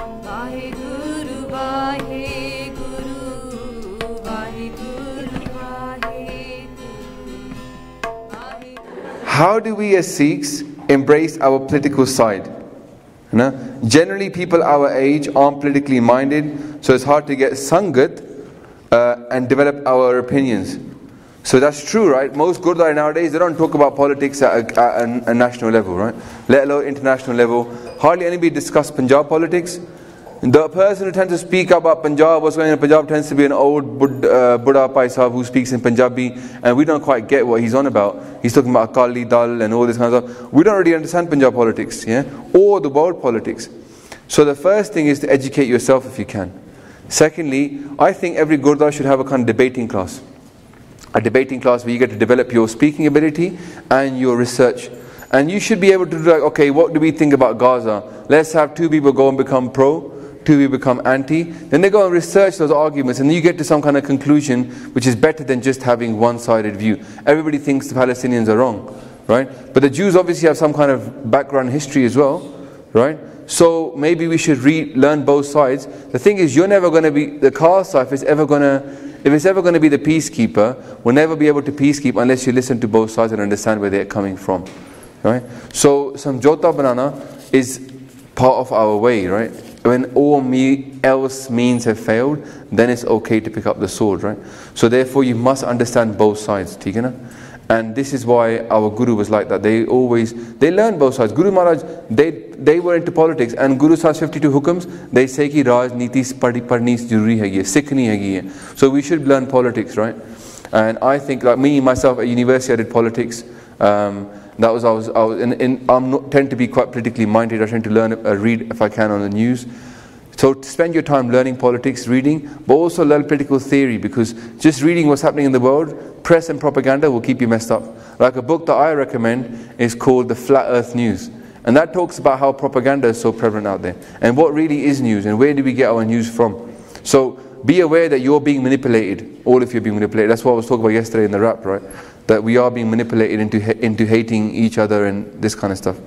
Vaheguru, Vaheguru, Vaheguru, Vaheguru. How do we as Sikhs embrace our political side? Generally people our age aren't politically minded, so it's hard to get sangat and develop our opinions. So that's true, right? Most Gurdwara nowadays, they don't talk about politics at a national level, right? Let alone international level. Hardly anybody discuss Punjab politics. The person who tends to speak about Punjab, what's going on in Punjab, tends to be an old Buddha Pai Sahib who speaks in Punjabi, and we don't quite get what he's on about. He's talking about Akali Dal and all this kind of stuff. We don't really understand Punjab politics, yeah? Or the world politics. So the first thing is to educate yourself if you can. Secondly, I think every Gurdwara should have a kind of debating class. A debating class where you get to develop your speaking ability and your research. And you should be able to do like, okay, what do we think about Gaza? Let's have two people go and become pro, two people become anti. Then they go and research those arguments, and then you get to some kind of conclusion which is better than just having one-sided view. Everybody thinks the Palestinians are wrong, right? But the Jews obviously have some kind of background history as well, right? So maybe we should learn both sides. The thing is, you're never going to be, the Khalsa, if it's ever going to be the peacekeeper, will never be able to peacekeep unless you listen to both sides and understand where they're coming from, right? So Samjhauta banana is part of our way, right? When all else means have failed, then it's okay to pick up the sword, right? So therefore you must understand both sides, theek hai na? And this is why our Guru was like that. They learned both sides. Guru Maharaj, they were into politics, and Guru Sahib's 52 hukams, they say ki Rajniti padni zaruri hai, sikh nahi hai. So we should learn politics, right? And I think, like me, myself, at university I did politics. I tend to be quite politically minded. I tend to learn, read if I can on the news. So to spend your time learning politics, reading, but also learn political theory, because just reading what's happening in the world, press and propaganda will keep you messed up. Like a book that I recommend is called The Flat Earth News. And that talks about how propaganda is so prevalent out there. And what really is news, and where do we get our news from. So be aware that you're being manipulated. All of you are being manipulated. That's what I was talking about yesterday in the rap, right? That we are being manipulated into hating each other and this kind of stuff.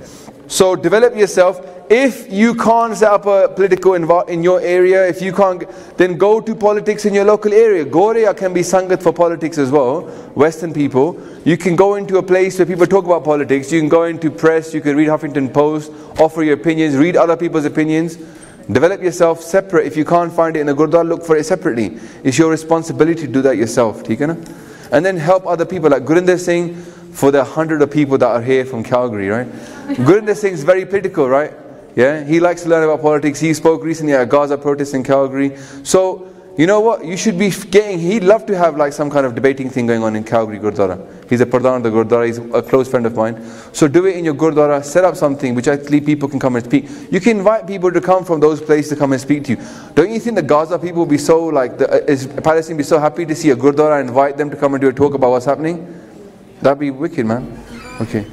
So develop yourself. If you can't set up a political in your area, if you can't, then go to politics in your local area. Goreya can be sangat for politics as well. Western people, you can go into a place where people talk about politics. You can go into press, you can read Huffington Post, offer your opinions, read other people's opinions. Develop yourself separate. If you can't find it in a Gurdwara, look for it separately. It's your responsibility to do that yourself. And then help other people, like Gurinder Singh, for the 100 of people that are here from Calgary, right? Gurinder Singh is very political, right? Yeah, he likes to learn about politics. He spoke recently at a Gaza protest in Calgary. So, you know what? You should be he'd love to have like some kind of debating thing going on in Calgary Gurdwara. He's a Pradhan of the Gurdwara. He's a close friend of mine. So do it in your Gurdwara. Set up something which actually people can come and speak. You can invite people to come from those places to come and speak to you. Don't you think the Gaza people will be so like, Palestine be so happy to see a Gurdwara and invite them to come and do a talk about what's happening? That'd be wicked, man. Okay.